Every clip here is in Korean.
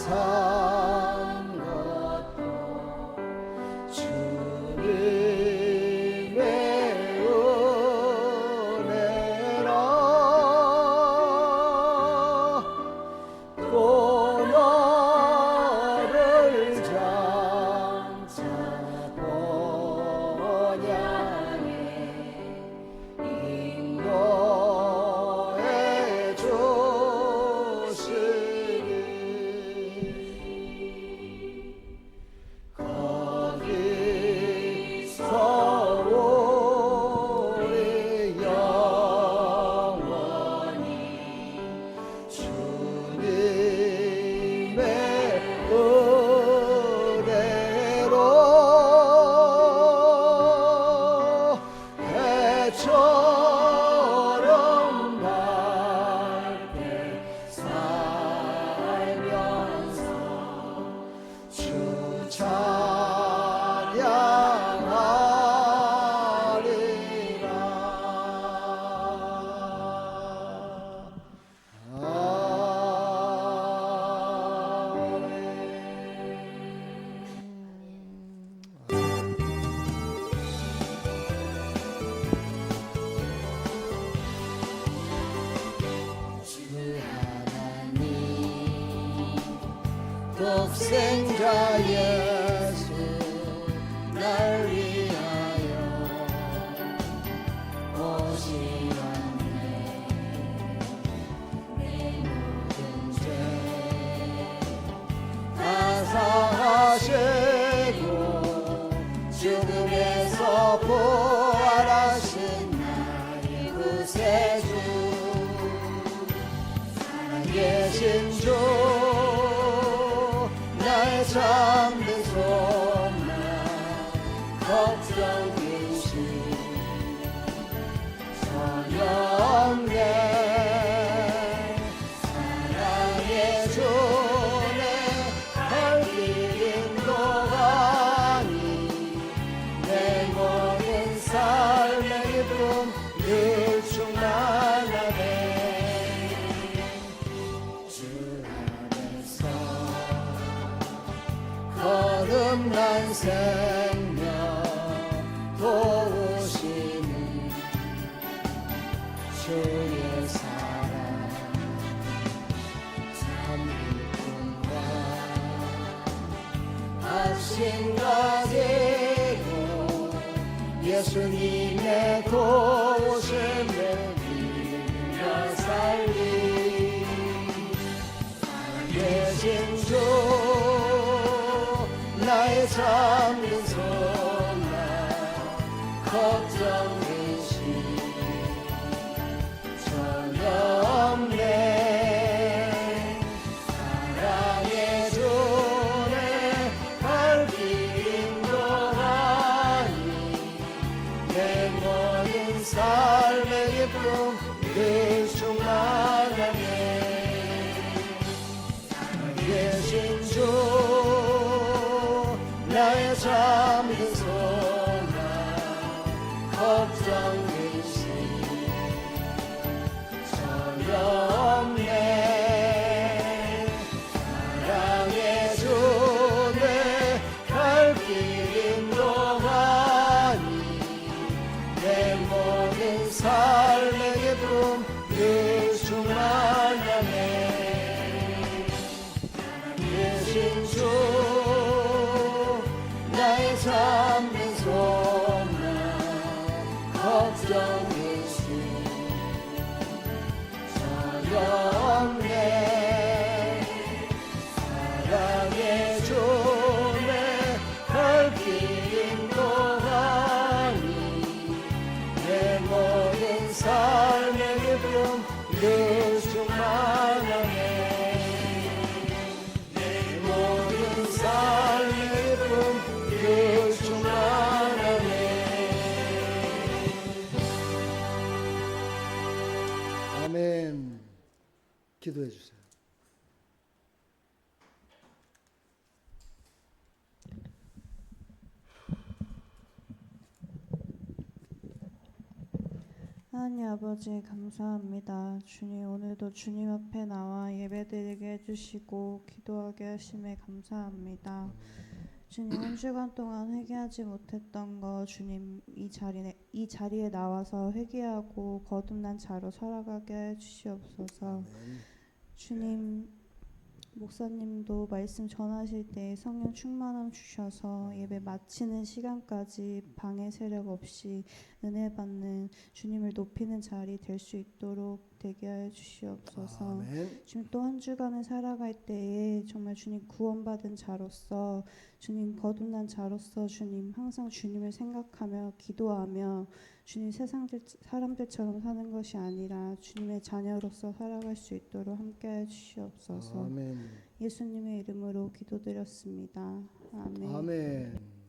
산 것도 주님의 은혜라. 또 너를 장차 번향에 인도해 주시리. 거기서 우리 영원히 주님의 은혜로 해처럼 밝게 살면서 주 찬양하리라. 주 하나님 독생자 예수 날 위하여 오시었네. 내 모든 죄 다 사하시고 죽음에서 부활하신 나의 구세주 살아계신 주 나의 참된 소망 걱정이신 소영네 사랑의 주내 발길 인도하니 내 모든 삶의 기쁨 늘 충만하네. 주 안에서 거듭난 생명 도우시는 주의 사랑 참 기쁨과 합심 가지고 예수님의 도우심을 믿으며 살리. 살아계신 주 나의 참된 소망 걱정이신 전혀 없네. 사랑의 주내 발길 인도하니 내 모든 삶의 기쁨 늘 충만하네. 살아계신 주 나의 참된 소망 걱정이신 전혀 없네. 사랑의 주내 발길 인도하니 내 모든 삶의 기쁨 늘 충만하네. 살아계신 주 나의 참된 소망 걱정이신 전혀 없네. 사랑의 주내 발길 인도하니 내 모든 삶의 기쁨 늘 충만하네. 내 모든 삶의 기쁨 늘 충만하네. 아멘. 기도해 주세요. 하나님 아버지 감사합니다. 주님 오늘도 주님 앞에 나와 예배드리게 해주시고 기도하게 하심에 감사합니다. 주님 한 주간 동안 회개하지 못했던 거 주님 이 자리에 나와서 회개하고 거듭난 자로 살아가게 해주시옵소서. 주님 목사님도 말씀 전하실 때 성령 충만함 주셔서 예배 마치는 시간까지 방해 세력 없이 은혜 받는 주님을 높이는 자리 될 수 있도록 되게 하여 주시옵소서. 아멘. 주님 또 한 주간을 살아갈 때에 정말 주님 구원받은 자로서 주님 거듭난 자로서 주님 항상 주님을 생각하며 기도하며 주님 사람들처럼 사는 것이 아니라 주님의 자녀로서 살아갈 수 있도록 함께해 주시옵소서. 아멘. 예수님의 이름으로 기도드렸습니다. 아멘. 아멘.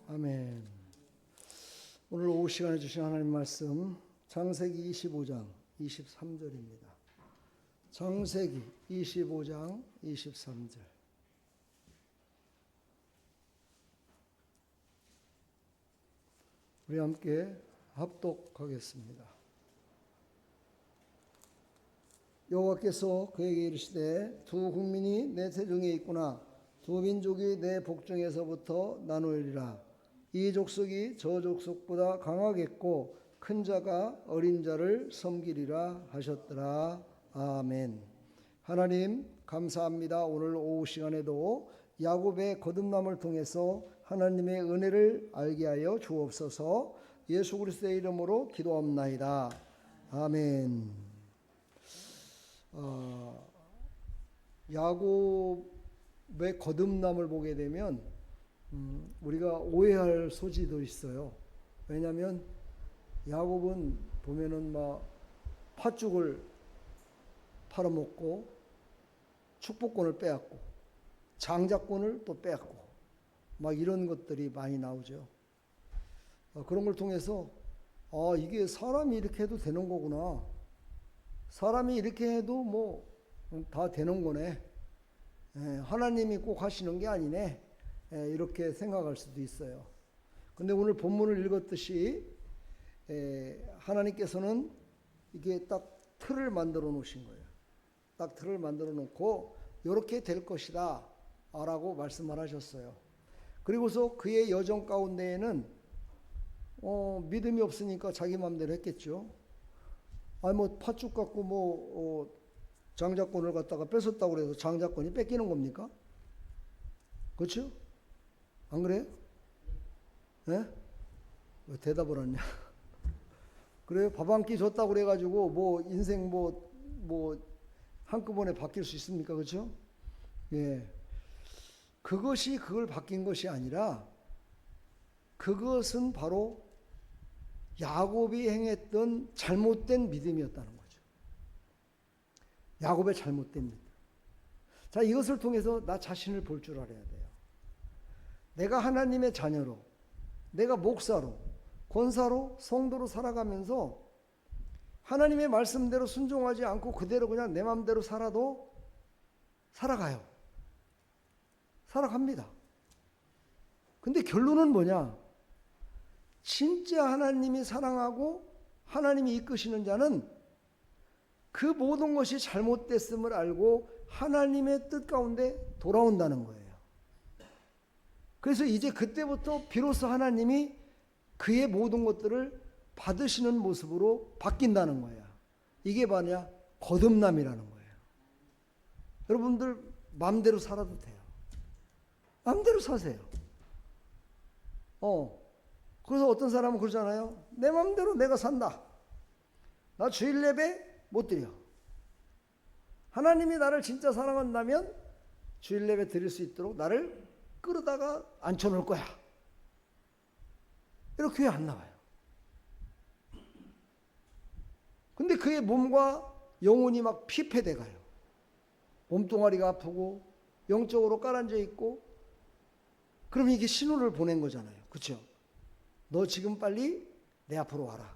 아멘. 오늘 오후 시간에 주신 하나님 말씀 창세기 25장 23절입니다. 창세기 25장 23절. 우리 함께 합독하겠습니다. 여호와께서 그에게 이르시되 두 국민이 내 태중에 있구나. 두 민족이 내 복중에서부터 나누리라. 이 족속이 저 족속보다 강하겠고 큰 자가 어린 자를 섬기리라 하셨더라. 아멘. 하나님 감사합니다. 오늘 오후 시간에도 야곱의 거듭남을 통해서 하나님의 은혜를 알게 하여 주옵소서. 예수 그리스도의 이름으로 기도합나이다. 아멘. 야곱의 거듭남을 보게 되면 우리가 오해할 소지도 있어요. 왜냐하면 야곱은 보면은 막 팥죽을 팔아먹고 축복권을 빼앗고 장자권을 또 빼앗고 막 이런 것들이 많이 나오죠. 그런 걸 통해서 이게 사람이 이렇게 해도 되는 거구나. 사람이 이렇게 해도 뭐 다 되는 거네. 하나님이 꼭 하시는 게 아니네. 이렇게 생각할 수도 있어요. 근데 오늘 본문을 읽었듯이 하나님께서는 이게 딱 틀을 만들어 놓으신 거예요. 딱 틀을 만들어 놓고 이렇게 될 것이다 라고 말씀을 하셨어요. 그리고서 그의 여정 가운데에는 믿음이 없으니까 자기 마음대로 했겠죠. 뭐 팥죽 갖고 뭐 장자권을 갖다가 뺏었다고 그래서 장자권이 뺏기는 겁니까? 그렇죠? 안 그래요? 네? 왜 대답을 하냐? 그래요? 밥 한 끼 줬다고 그래가지고 뭐 인생 뭐 한꺼번에 바뀔 수 있습니까? 그렇죠? 예. 그것이 그걸 바뀐 것이 아니라 그것은 바로 야곱이 행했던 잘못된 믿음이었다는 거죠. 야곱의 잘못된 믿음. 자, 이것을 통해서 나 자신을 볼 줄 알아야 돼요. 내가 하나님의 자녀로, 내가 목사로, 권사로, 성도로 살아가면서 하나님의 말씀대로 순종하지 않고 그대로 그냥 내 마음대로 살아도 살아가요. 살아갑니다. 근데 결론은 뭐냐? 진짜 하나님이 사랑하고 하나님이 이끄시는 자는 그 모든 것이 잘못됐음을 알고 하나님의 뜻 가운데 돌아온다는 거예요. 그래서 이제 그때부터 비로소 하나님이 그의 모든 것들을 받으시는 모습으로 바뀐다는 거예요. 이게 뭐냐? 거듭남이라는 거예요. 여러분들 마음대로 살아도 돼요. 마음대로 사세요. 그래서 어떤 사람은 그러잖아요. 내 마음대로 내가 산다. 나 주일 예배 못 드려. 하나님이 나를 진짜 사랑한다면 주일 예배 드릴 수 있도록 나를 끌어다가 앉혀놓을 거야. 이렇게 교회 안 나와요. 근데 그의 몸과 영혼이 막 피폐돼 가요. 몸뚱아리가 아프고 영적으로 깔아앉아 있고, 그럼 이게 신호를 보낸 거잖아요. 그렇죠? 너 지금 빨리 내 앞으로 와라.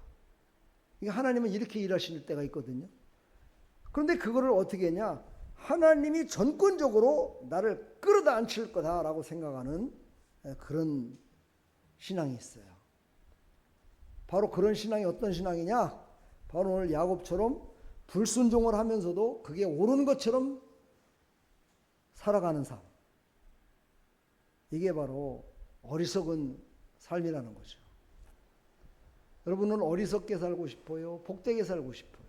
이게 하나님은 이렇게 일하실 때가 있거든요. 그런데 그거를 어떻게 했냐? 하나님이 전권적으로 나를 끌어다 앉힐 거다라고 생각하는 그런 신앙이 있어요. 바로 그런 신앙이 어떤 신앙이냐? 바로 오늘 야곱처럼 불순종을 하면서도 그게 옳은 것처럼 살아가는 삶. 이게 바로 어리석은 삶이라는 거죠. 여러분은 어리석게 살고 싶어요? 복되게 살고 싶어요?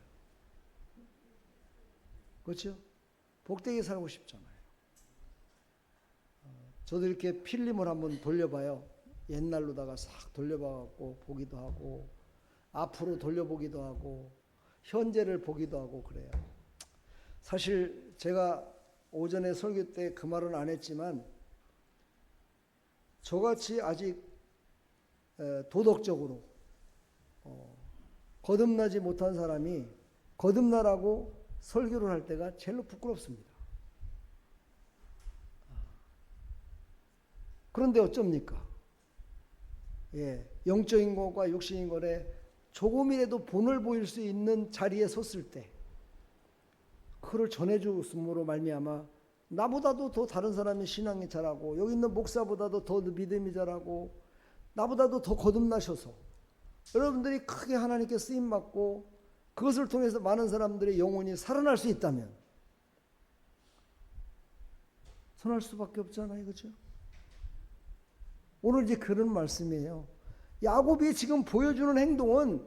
그렇죠? 복되게 살고 싶잖아요. 저도 이렇게 필름을 한번 돌려봐요. 옛날로다가 싹 돌려봐갖고 보기도 하고, 앞으로 돌려보기도 하고, 현재를 보기도 하고 그래요. 사실 제가 오전에 설교 때 그 말은 안 했지만, 저같이 아직 도덕적으로 거듭나지 못한 사람이 거듭나라고 설교를 할 때가 제일로 부끄럽습니다. 그런데 어쩝니까? 예, 영적인 것과 육신인 것에 조금이라도 본을 보일 수 있는 자리에 섰을 때 그를 전해주음으로 말미암아 나보다도 더 다른 사람이 신앙이 잘하고, 여기 있는 목사보다도 더 믿음이 잘하고, 나보다도 더 거듭나셔서 여러분들이 크게 하나님께 쓰임받고 그것을 통해서 많은 사람들의 영혼이 살아날 수 있다면 선할 수밖에 없잖아요. 그렇죠? 오늘 이제 그런 말씀이에요. 야곱이 지금 보여주는 행동은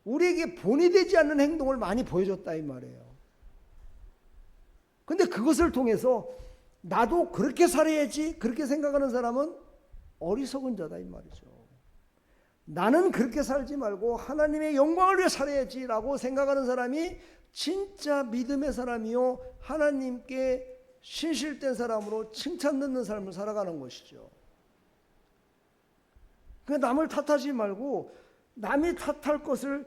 우리에게 본이 되지 않는 행동을 많이 보여줬다 이 말이에요. 근데 그것을 통해서 나도 그렇게 살아야지 그렇게 생각하는 사람은 어리석은 자다 이 말이죠. 나는 그렇게 살지 말고 하나님의 영광을 위해 살아야지 라고 생각하는 사람이 진짜 믿음의 사람이요, 하나님께 신실된 사람으로 칭찬 듣는 삶을 살아가는 것이죠. 그러니까 남을 탓하지 말고 남이 탓할 것을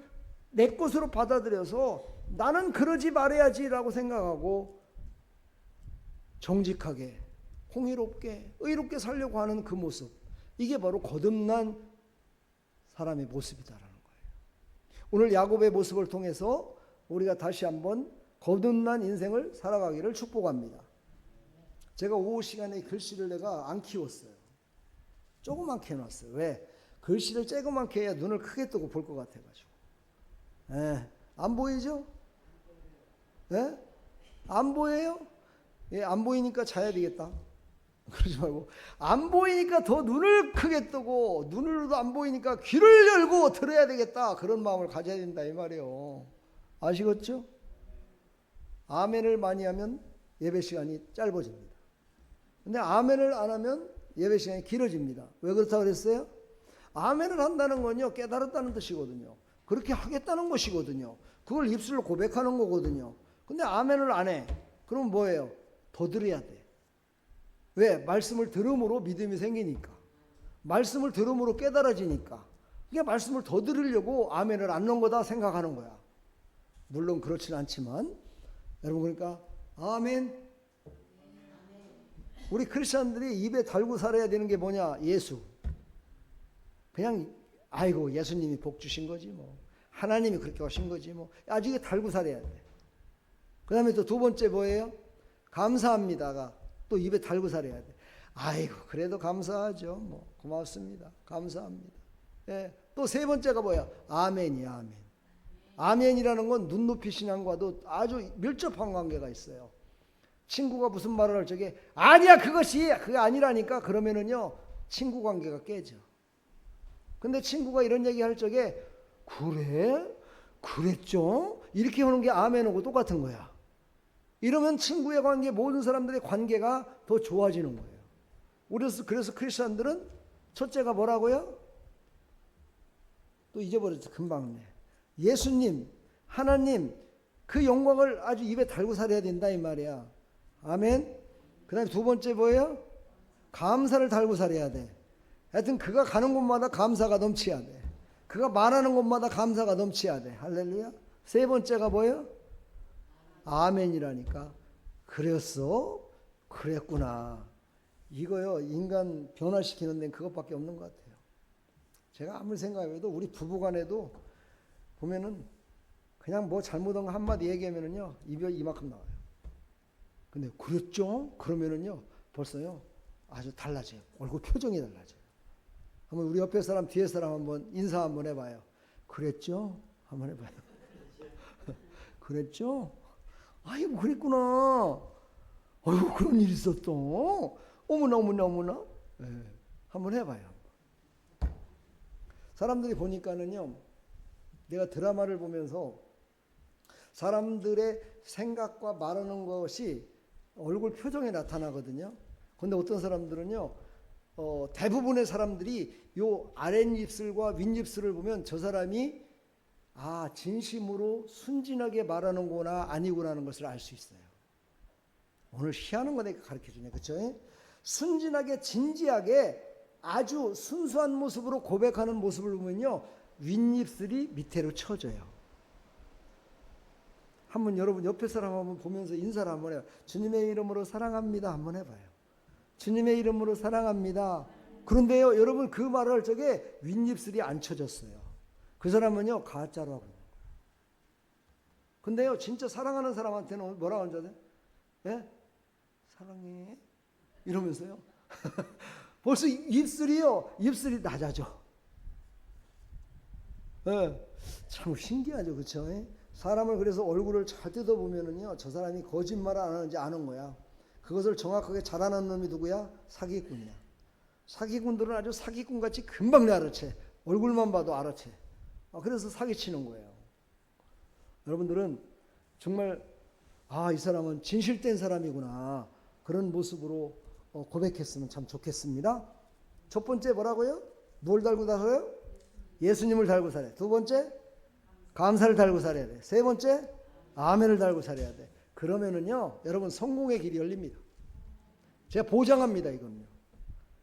내 것으로 받아들여서 나는 그러지 말아야지라고 생각하고 정직하게, 공의롭게, 의롭게 살려고 하는 그 모습, 이게 바로 거듭난 사람의 모습이다라는 거예요. 오늘 야곱의 모습을 통해서 우리가 다시 한번 거듭난 인생을 살아가기를 축복합니다. 제가 오후 시간에 글씨를 내가 안 키웠어요. 조그맣게 해놨어요. 왜? 글씨를 조그맣게 해야 눈을 크게 뜨고 볼 것 같아가지고. 안 보이죠? 예? 안 보여요? 예, 안 보이니까 자야 되겠다. 그러지 말고, 안 보이니까 더 눈을 크게 뜨고, 눈으로도 안 보이니까 귀를 열고 들어야 되겠다. 그런 마음을 가져야 된다 이 말이에요. 아시겠죠? 아멘을 많이 하면 예배 시간이 짧아집니다. 근데 아멘을 안 하면 예배 시간이 길어집니다. 왜 그렇다고 그랬어요? 아멘을 한다는 건요, 깨달았다는 뜻이거든요. 그렇게 하겠다는 것이거든요. 그걸 입술로 고백하는 거거든요. 근데 아멘을 안 해. 그럼 뭐예요? 더 들어야 돼. 왜? 말씀을 들음으로 믿음이 생기니까. 말씀을 들음으로 깨달아지니까. 그러니까 말씀을 더 들으려고 아멘을 안 넣은 거다 생각하는 거야. 물론 그렇지는 않지만, 여러분, 그러니까 아멘. 우리 크리스천들이 입에 달고 살아야 되는 게 뭐냐? 예수. 그냥 아이고 예수님이 복 주신 거지 뭐, 하나님이 그렇게 하신 거지 뭐, 아주 이게 달고 살아야 돼. 그 다음에 또 두 번째 뭐예요? 감사합니다가 또 입에 달고 살아야 돼. 아이고 그래도 감사하죠 뭐, 고맙습니다, 감사합니다. 예. 또 세 번째가 뭐야? 아멘이야. 아멘. 아멘이라는 건 눈높이 신앙과도 아주 밀접한 관계가 있어요. 친구가 무슨 말을 할 적에 아니야 그것이 그게 아니라니까, 그러면은요 친구 관계가 깨져. 근데 친구가 이런 얘기 할 적에 그래? 그랬죠? 이렇게 하는 게 아멘하고 똑같은 거야. 이러면 친구의 관계, 모든 사람들의 관계가 더 좋아지는 거예요. 그래서 크리스천들은 첫째가 뭐라고요? 또 잊어버렸죠. 금방. 예수님, 하나님, 그 영광을 아주 입에 달고 살아야 된다 이 말이야. 아멘. 그 다음에 두 번째 뭐예요? 감사를 달고 살아야 돼. 하여튼 그가 가는 곳마다 감사가 넘쳐야 돼. 그가 말하는 곳마다 감사가 넘쳐야 돼. 할렐루야. 세 번째가 뭐예요? 아멘이라니까. 그랬어? 그랬구나. 이거요, 인간 변화시키는 데는 그것밖에 없는 것 같아요. 제가 아무리 생각해도 우리 부부간에도 보면은 그냥 뭐 잘못한 거 한마디 얘기하면은요, 입이 이만큼 나와요. 근데 그랬죠? 그러면은요, 벌써요, 아주 달라져요. 얼굴 표정이 달라져요. 한번 우리 옆에 사람, 뒤에 사람 한번 인사 한번 해봐요. 그랬죠? 한번 해봐요. 그랬죠? 아이고, 그랬구나. 아이고, 그런 일이 있었어. 어머나, 어머나, 어머나. 네, 한번 해봐요. 사람들이 보니까는요, 내가 드라마를 보면서 사람들의 생각과 말하는 것이 얼굴 표정에 나타나거든요. 근데 어떤 사람들은요, 대부분의 사람들이 요 아랫입술과 윗입술을 보면 저 사람이 진심으로 순진하게 말하는구나 아니구나 하는 것을 알 수 있어요. 오늘 희한한 거 내가 가르쳐주네. 그렇죠? 순진하게 진지하게 아주 순수한 모습으로 고백하는 모습을 보면요, 윗입술이 밑으로 쳐져요. 한번 여러분 옆에 사람 한번 보면서 인사를 한번 해요. 주님의 이름으로 사랑합니다 한번 해봐요. 주님의 이름으로 사랑합니다. 그런데요, 여러분 그 말을 할 적에 윗입술이 안 쳐졌어요. 그 사람은요, 가짜로 하고 있는 거예요. 근데요, 진짜 사랑하는 사람한테는 뭐라고 하는 줄 아세요? 예? 사랑해 이러면서요. 벌써 입술이 낮아져. 예, 참 신기하죠, 그렇죠? 사람을 그래서 얼굴을 잘 뜯어보면은요, 저 사람이 거짓말을 안 하는지 아는 거야. 그것을 정확하게 잘 아는 놈이 누구야? 사기꾼이야. 사기꾼들은 아주 사기꾼같이 금방 알아채. 얼굴만 봐도 알아채. 그래서 사기치는 거예요. 여러분들은 정말 이 사람은 진실된 사람이구나, 그런 모습으로 고백했으면 참 좋겠습니다. 첫 번째 뭐라고요? 뭘 달고 살아요? 예수님을 달고 살아요. 두 번째, 감사를 달고 살아야 돼. 세 번째, 아멘을 달고 살아야 돼. 그러면은요, 여러분 성공의 길이 열립니다. 제가 보장합니다, 이건요.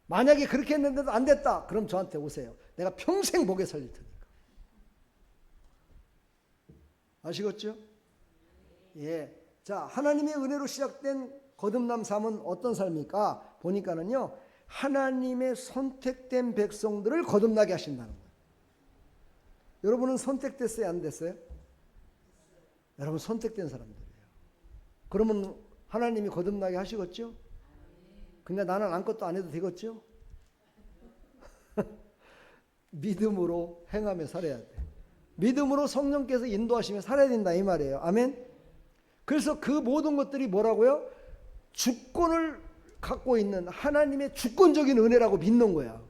만약에 그렇게 했는데도 안 됐다, 그럼 저한테 오세요. 내가 평생 목에 살릴 테니까. 아시겠죠? 예. 자, 하나님의 은혜로 시작된 거듭남 삶은 어떤 삶입니까? 보니까는요, 하나님의 선택된 백성들을 거듭나게 하신다는 거예요. 여러분은 선택됐어요, 안 됐어요? 여러분 선택된 사람들이에요. 그러면 하나님이 거듭나게 하시겠죠? 근데 나는 아무것도 안 해도 되겠죠? 믿음으로 행하며 살아야 돼. 믿음으로 성령께서 인도하시며 살아야 된다 이 말이에요. 아멘. 그래서 그 모든 것들이 뭐라고요? 주권을 갖고 있는 하나님의 주권적인 은혜라고 믿는 거야.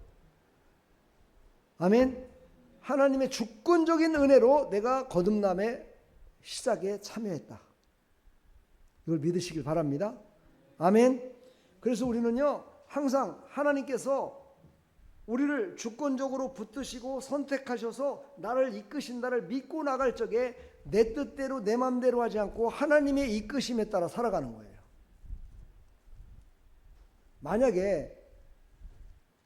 아멘. 하나님의 주권적인 은혜로 내가 거듭남의 시작에 참여했다. 이걸 믿으시길 바랍니다. 아멘. 그래서 우리는요, 항상 하나님께서 우리를 주권적으로 붙드시고 선택하셔서 나를 이끄신다를 믿고 나갈 적에 내 뜻대로 내 맘대로 하지 않고 하나님의 이끄심에 따라 살아가는 거예요. 만약에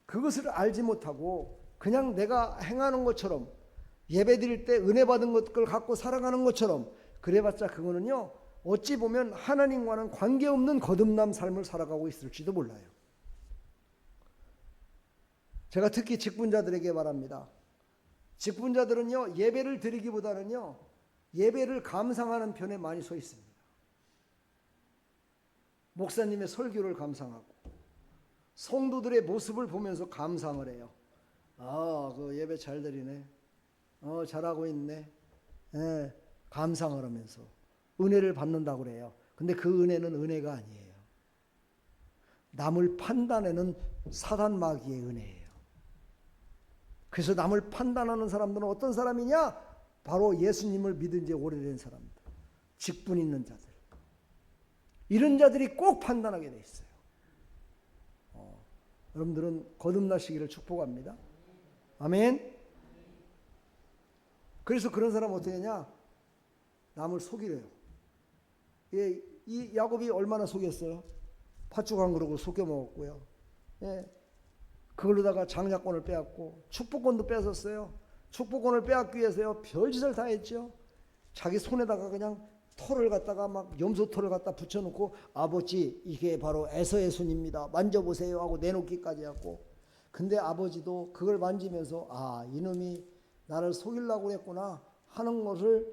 그것을 알지 못하고 그냥 내가 행하는 것처럼 예배 드릴 때 은혜 받은 것을 갖고 살아가는 것처럼 그래봤자 그거는요, 어찌 보면 하나님과는 관계없는 거듭남 삶을 살아가고 있을지도 몰라요. 제가 특히 직분자들에게 말합니다. 직분자들은요, 예배를 드리기보다는요, 예배를 감상하는 편에 많이 서 있습니다. 목사님의 설교를 감상하고 성도들의 모습을 보면서 감상을 해요. 그 예배 잘 드리네. 잘하고 있네. 감상을 하면서 은혜를 받는다고 그래요. 근데 그 은혜는 은혜가 아니에요. 남을 판단하는 사단 마귀의 은혜예요. 그래서 남을 판단하는 사람들은 어떤 사람이냐? 바로 예수님을 믿은 지 오래된 사람들, 직분 있는 자들, 이런 자들이 꼭 판단하게 돼 있어요. 여러분들은 거듭나시기를 축복합니다. 아멘. 그래서 그런 사람은 어떻게 하냐? 남을 속이래요. 예, 이 야곱이 얼마나 속였어요? 팥죽 한 그릇을 속여 먹었고요. 예, 그걸로다가 장자권을 빼앗고 축복권도 뺏었어요. 축복권을 빼앗기 위해서요 별짓을 다 했죠. 자기 손에다가 그냥 털을 갖다가 막 염소털을 갖다 붙여놓고 아버지 이게 바로 에서의 손입니다. 만져보세요 하고 내놓기까지 했고, 근데 아버지도 그걸 만지면서 아 이놈이 나를 속이려고 했구나 하는 것을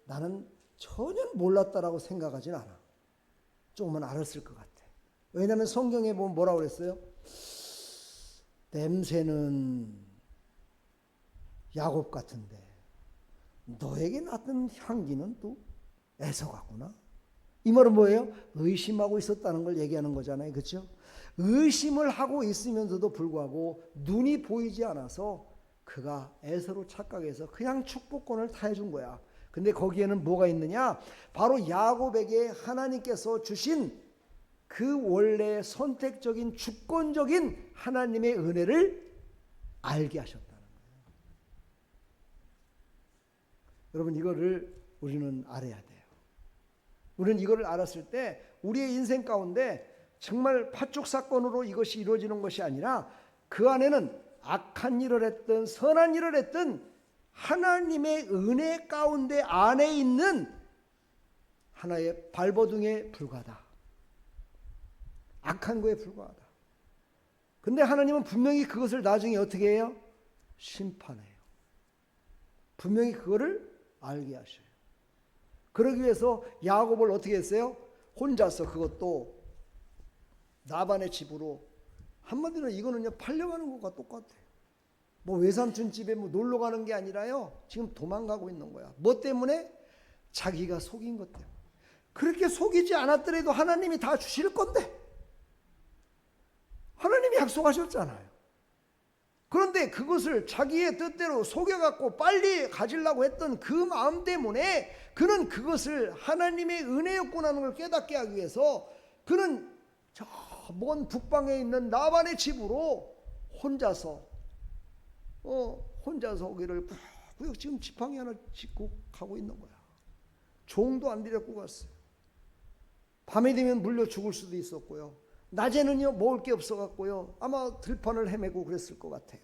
나는 전혀 몰랐다라고 생각하진 않아. 조금은 알았을 것 같아. 왜냐하면 성경에 보면 뭐라고 그랬어요? 냄새는 야곱 같은데 너에게 났던 향기는 또 에서 같구나. 이 말은 뭐예요? 의심하고 있었다는 걸 얘기하는 거잖아요. 그렇죠? 의심을 하고 있으면서도 불구하고 눈이 보이지 않아서 그가 에서로 착각해서 그냥 축복권을 다 해준 거야. 근데 거기에는 뭐가 있느냐? 바로 야곱에게 하나님께서 주신 그 원래 선택적인 주권적인 하나님의 은혜를 알게 하셨다는 거예요. 여러분 이거를 우리는 알아야 돼요. 우리는 이거를 알았을 때 우리의 인생 가운데 정말 팥죽 사건으로 이것이 이루어지는 것이 아니라 그 안에는 악한 일을 했든 선한 일을 했든 하나님의 은혜 가운데 안에 있는 하나의 발버둥에 불과하다. 악한 거에 불과하다. 근데 하나님은 분명히 그것을 나중에 어떻게 해요? 심판해요. 분명히 그거를 알게 하셔요. 그러기 위해서 야곱을 어떻게 했어요? 혼자서 그것도 라반의 집으로, 한마디로 이거는요 팔려가는 것과 똑같아요. 뭐 외삼촌 집에 뭐 놀러 가는 게 아니라요 지금 도망가고 있는 거야. 뭐 때문에? 자기가 속인 것 때문에. 그렇게 속이지 않았더라도 하나님이 다 주실 건데 하나님이 약속하셨잖아요. 그런데 그것을 자기의 뜻대로 속여갖고 빨리 가지려고 했던 그 마음 때문에 그는 그것을 하나님의 은혜였구나는 걸 깨닫게 하기 위해서 그는 저 먼 북방에 있는 라반의 집으로 혼자서 거기를 구역 지금 지팡이 하나 짚고 가고 있는 거야. 종도 안 데리고 갔어요. 밤에 되면 물려 죽을 수도 있었고요. 낮에는요 먹을 게 없어갖고요 아마 들판을 헤매고 그랬을 것 같아요.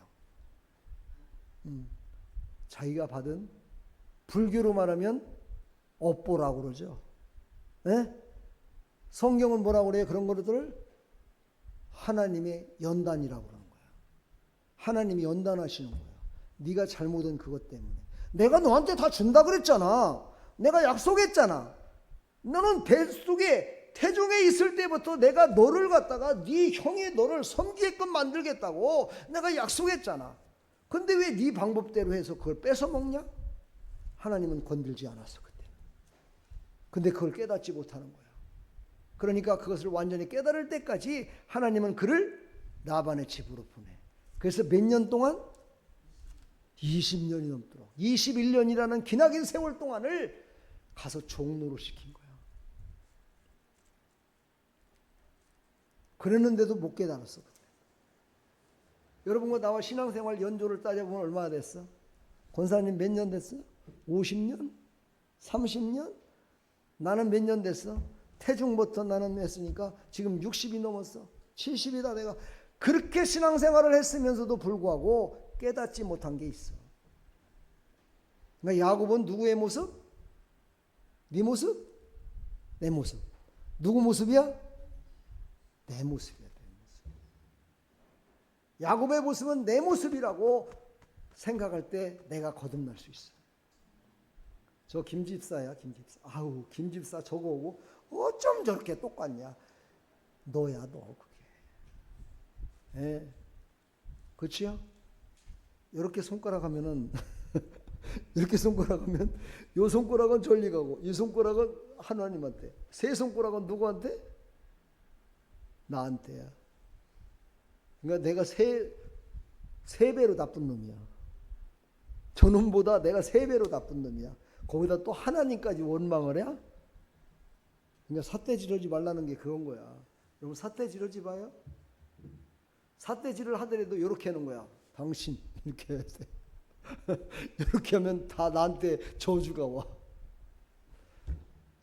자기가 받은, 불교로 말하면 업보라고 그러죠. 네? 성경은 뭐라고 그래요? 그런 것들을 하나님의 연단이라고 그러는 거야. 하나님이 연단하시는 거야. 네가 잘못한 그것 때문에. 내가 너한테 다 준다 그랬잖아. 내가 약속했잖아. 너는 뱃속에 태중에 있을 때부터 내가 너를 갖다가 네 형이 너를 섬기게끔 만들겠다고 내가 약속했잖아. 근데 왜 네 방법대로 해서 그걸 뺏어 먹냐? 하나님은 건들지 않았어 그때는. 근데 그걸 깨닫지 못하는 거야. 그러니까 그것을 완전히 깨달을 때까지 하나님은 그를 라반의 집으로 보내. 그래서 몇 년 동안? 20년이 넘도록 21년이라는 기나긴 세월 동안을 가서 종노릇 시킨 거야. 그랬는데도 못 깨달았어. 여러분과 나와 신앙생활 연조를 따져보면 얼마나 됐어? 권사님 몇 년 됐어? 50년? 30년? 나는 몇 년 됐어? 태중부터 나는 했으니까 지금 60이 넘었어. 70이다 내가. 그렇게 신앙생활을 했으면서도 불구하고 깨닫지 못한 게 있어. 그러니까 야곱은 누구의 모습? 네 모습? 내 모습. 누구 모습이야? 내 모습이야. 내 모습. 야곱의 모습은 내 모습이라고 생각할 때 내가 거듭날 수 있어. 저 김집사야, 김집사. 아우, 김집사 저거 오고 어쩜 저렇게 똑같냐. 너야, 너 그게. 예. 그치요? 이렇게 손가락 하면은 이렇게 손가락 하면 요 손가락은 절리 가고 이 손가락은 하나님한테, 세 손가락은 누구한테? 나한테야. 그러니까 내가 세 배로 나쁜 놈이야. 저놈보다 내가 3배로 나쁜 놈이야. 거기다 또 하나님까지 원망을 해? 그러니까 삿대 지르지 말라는 게 그건 거야. 여러분 삿대 지르지 마요. 삿대질을 하더라도 이렇게 하는 거야. 당신 이렇게 해야 돼. 이렇게 하면 다 나한테 저주가 와.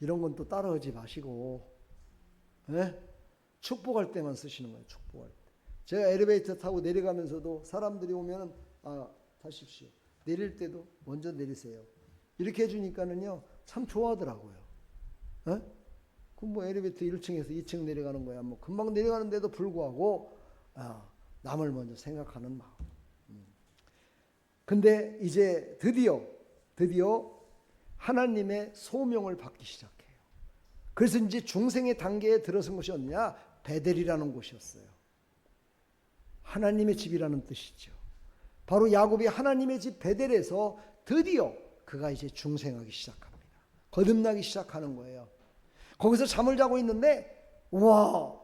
이런 건 또 따라하지 마시고, 예? 축복할 때만 쓰시는 거예요. 축복할 때. 제가 엘리베이터 타고 내려가면서도 사람들이 오면은 타십시오. 내릴 때도 먼저 내리세요. 이렇게 해주니까는요 참 좋아하더라고요. 예? 그럼 뭐 엘리베이터 1층에서 2층 내려가는 거야. 뭐 금방 내려가는데도 불구하고 남을 먼저 생각하는 마음. 근데 이제 드디어 하나님의 소명을 받기 시작해요. 그래서 이제 중생의 단계에 들어선 것이 어디냐? 베델이라는 곳이었어요. 하나님의 집이라는 뜻이죠. 바로 야곱이 하나님의 집 베델에서 드디어 그가 이제 중생하기 시작합니다. 거듭나기 시작하는 거예요. 거기서 잠을 자고 있는데 와,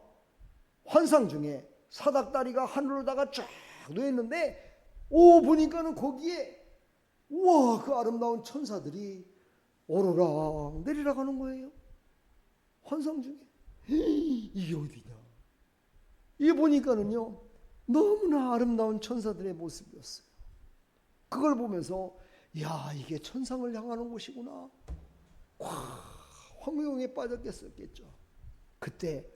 환상 중에 사닥다리가 하늘로다가 쫙 놓여 있는데 보니까는 거기에 와, 그 아름다운 천사들이 오르락 내리락 하는 거예요. 환상 중에. 이게 어디냐? 이게 보니까는요 너무나 아름다운 천사들의 모습이었어요. 그걸 보면서 야, 이게 천상을 향하는 곳이구나. 황홀경에 빠졌겠죠. 그때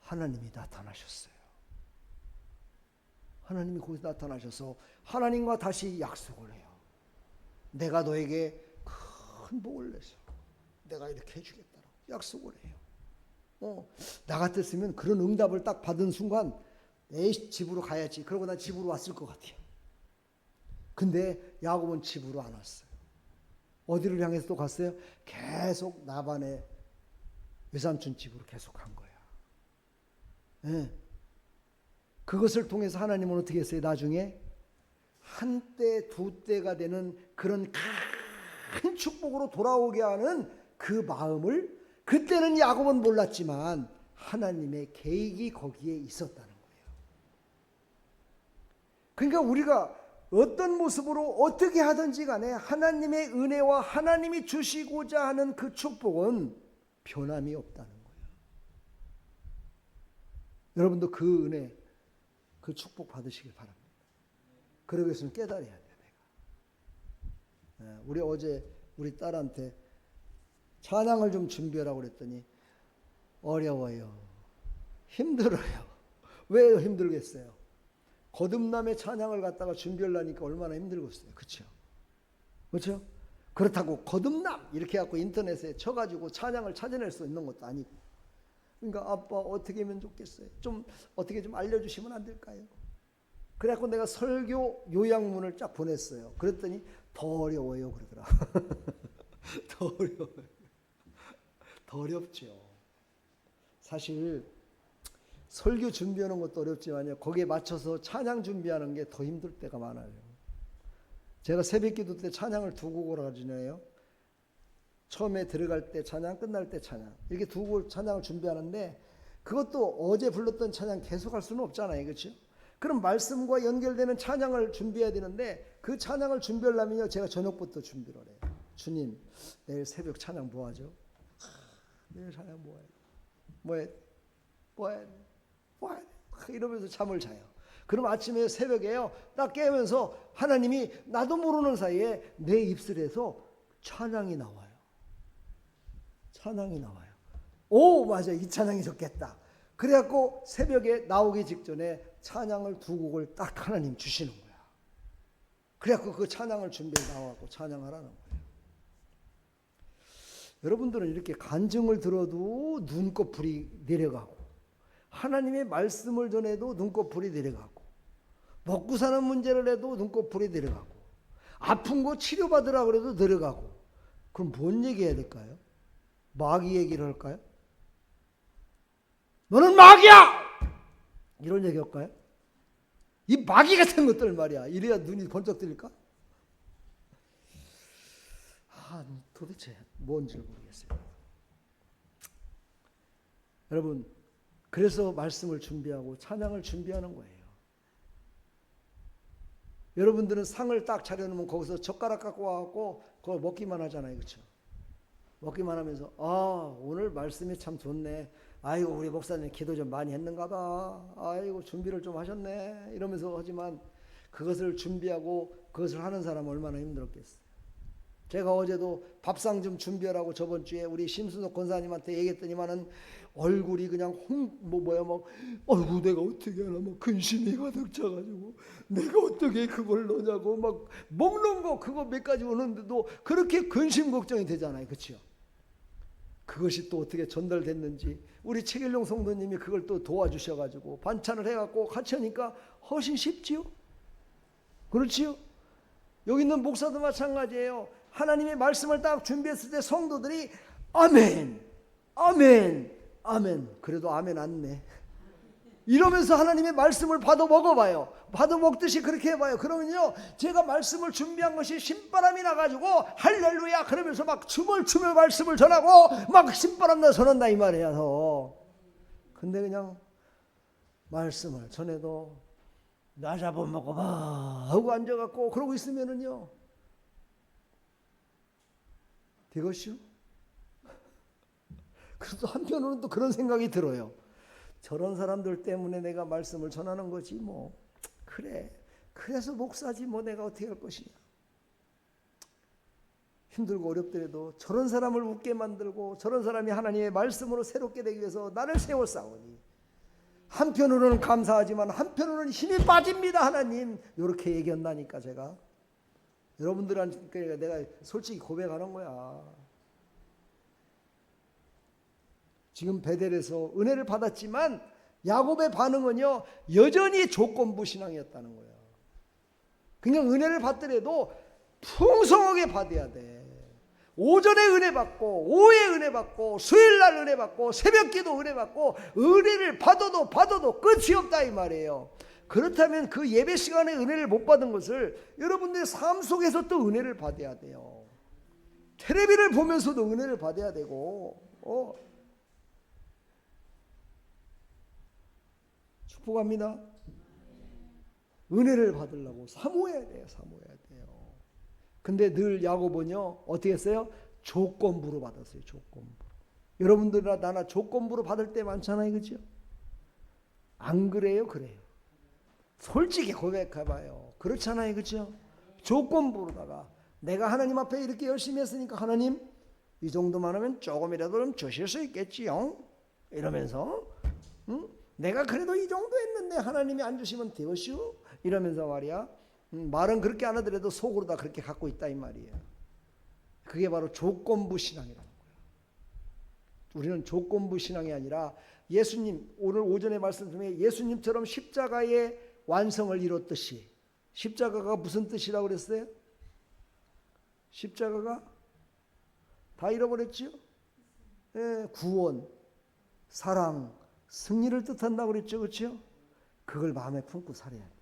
하나님이 나타나셨어요. 하나님이 거기서 나타나셔서 하나님과 다시 약속을 해요. 내가 너에게 큰 복을 내서 내가 이렇게 해주겠다라고 약속을 해요. 나 같았으면 그런 응답을 딱 받은 순간 내 집으로 가야지. 그러고 난 집으로 왔을 것 같아요. 근데 야곱은 집으로 안 왔어요. 어디를 향해서 또 갔어요? 계속 라반의 외삼촌 집으로 계속 간 거야. 네. 그것을 통해서 하나님은 어떻게 했어요? 나중에 한때 두 때가 되는 그런 큰 축복으로 돌아오게 하는 그 마음을 그때는 야곱은 몰랐지만 하나님의 계획이 거기에 있었다는 거예요. 그러니까 우리가 어떤 모습으로 어떻게 하든지 간에 하나님의 은혜와 하나님이 주시고자 하는 그 축복은 변함이 없다는 거예요. 여러분도 그 은혜, 그 축복 받으시길 바랍니다. 그러기 위해서는 깨달아야 돼요. 내가. 우리 어제 우리 딸한테 찬양을 좀 준비하라고 그랬더니 어려워요. 힘들어요. 왜 힘들겠어요? 거듭남의 찬양을 갖다가 준비하려니까 얼마나 힘들겠어요. 그렇죠? 그렇죠? 그렇다고 거듭남 이렇게 해갖고 인터넷에 쳐가지고 찬양을 찾아낼 수 있는 것도 아니고. 그러니까 아빠 어떻게 하면 좋겠어요? 좀 어떻게 좀 알려주시면 안 될까요? 그래갖고 내가 설교 요약문을 쫙 보냈어요. 그랬더니 더 어려워요 그러더라. 더 어려워요. 더 어렵죠. 사실 설교 준비하는 것도 어렵지만요. 거기에 맞춰서 찬양 준비하는 게 더 힘들 때가 많아요. 제가 새벽기도 때 찬양을 두 곡을 하잖아요. 처음에 들어갈 때 찬양, 끝날 때 찬양. 이렇게 두 곡 찬양을 준비하는데 그것도 어제 불렀던 찬양 계속 할 수는 없잖아요. 그렇죠? 그럼 말씀과 연결되는 찬양을 준비해야 되는데 그 찬양을 준비하려면요. 제가 저녁부터 준비를 해요. 주님, 내일 새벽 찬양 뭐 하죠? 내일 찬양 뭐 해야 돼? 뭐 해야 돼? 이러면서 잠을 자요. 그럼 아침에 새벽에요. 딱 깨면서 하나님이 나도 모르는 사이에 내 입술에서 찬양이 나와요. 찬양이 나와요. 오, 맞아. 이 찬양이 좋겠다. 그래갖고 새벽에 나오기 직전에 찬양을 두 곡을 딱 하나님 주시는 거야. 그래갖고 그 찬양을 준비해 나와갖고 찬양하라는 거예요. 여러분들은 이렇게 간증을 들어도 눈꺼풀이 내려가고 하나님의 말씀을 전해도 눈꺼풀이 내려가고 먹고 사는 문제를 해도 눈꺼풀이 내려가고 아픈 거 치료받으라 그래도 내려가고 그럼 뭔 얘기해야 될까요? 마귀 얘기를 할까요? 너는 마귀야! 이런 얘기 할까요? 이 마귀 같은 것들 말이야. 이래야 눈이 번쩍 뜨일까? 도대체 뭔지 모르겠어요. 여러분, 그래서 말씀을 준비하고 찬양을 준비하는 거예요. 여러분들은 상을 딱 차려놓으면 거기서 젓가락 갖고 와갖고 그걸 먹기만 하잖아요. 그렇죠? 먹기만 하면서 오늘 말씀이 참 좋네. 아이고 우리 목사님 기도 좀 많이 했는가 봐. 아이고 준비를 좀 하셨네. 이러면서 하지만 그것을 준비하고 그것을 하는 사람은 얼마나 힘들었겠어요. 제가 어제도 밥상 좀 준비하라고 저번 주에 우리 심순옥 권사님한테 얘기했더니만은 얼굴이 그냥 아이고 내가 어떻게 하나 막 근심이 가득 차가지고 내가 어떻게 그걸 넣냐고 막 먹는 거 그거 몇 가지 오는데도 그렇게 근심 걱정이 되잖아요. 그렇죠? 그것이 또 어떻게 전달됐는지 우리 최길용 성도님이 그걸 또 도와주셔가지고 반찬을 해갖고 같이 하니까 훨씬 쉽지요. 그렇지요? 여기 있는 목사도 마찬가지예요. 하나님의 말씀을 딱 준비했을 때 성도들이 아멘, 아멘, 아멘. 그래도 아멘 안네. 이러면서 하나님의 말씀을 받아 먹어봐요. 받아 먹듯이 그렇게 해봐요. 그러면요, 제가 말씀을 준비한 것이 신바람이 나가지고 할렐루야 그러면서 막 춤을 추며 말씀을 전하고 막 신바람 나 전한다 이 말이야. 근데 그냥 말씀을 전해도 나 잡아먹어봐 하고 앉아갖고 그러고 있으면은요 되겠슈? 그래서 한편으로는 또 그런 생각이 들어요. 저런 사람들 때문에 내가 말씀을 전하는 거지 뭐. 그래, 그래서 목사지 뭐 내가 어떻게 할 것이냐. 힘들고 어렵더라도 저런 사람을 웃게 만들고 저런 사람이 하나님의 말씀으로 새롭게 되기 위해서 나를 세워싸우니 한편으로는 감사하지만 한편으로는 힘이 빠집니다. 하나님 이렇게 얘기한다니까. 제가 여러분들한테 내가 솔직히 고백하는 거야. 지금 베델에서 은혜를 받았지만 야곱의 반응은요 여전히 조건부 신앙이었다는 거예요. 그냥 은혜를 받더라도 풍성하게 받아야 돼. 오전에 은혜 받고 오후에 은혜 받고 수요일날 은혜 받고 새벽기도 은혜 받고 은혜를 받아도 끝이 없다 이 말이에요. 그렇다면 그 예배 시간에 은혜를 못 받은 것을 여러분들의 삶 속에서 또 은혜를 받아야 돼요. 텔레비를 보면서도 은혜를 받아야 되고 축복합니다. 은혜를 받으려고 사모해야 돼요. 근데 늘 야곱은요 어떻게 했어요? 조건부로 받았어요. 조건부로. 여러분들이나 나나 조건부로 받을 때 많잖아요. 그죠? 안 그래요? 그래요. 솔직히 고백해봐요. 그렇잖아요. 그죠? 조건부로다가 내가 하나님 앞에 이렇게 열심히 했으니까 하나님 이 정도만 하면 조금이라도 좀 주실 수 있겠지요? 이러면서 내가 그래도 이 정도 했는데 하나님이 안 주시면 되었슈? 이러면서 말이야. 말은 그렇게 안 하더라도 속으로 다 그렇게 갖고 있다 이 말이에요. 그게 바로 조건부 신앙이라는 거예요. 우리는 조건부 신앙이 아니라 예수님 오늘 오전에 말씀 중에 예수님처럼 십자가의 완성을 이뤘듯이 십자가가 무슨 뜻이라고 그랬어요? 십자가가 다 잃어버렸죠? 예, 구원, 사랑, 승리를 뜻한다고 그랬죠. 그렇죠? 그걸 마음에 품고 살아야 돼.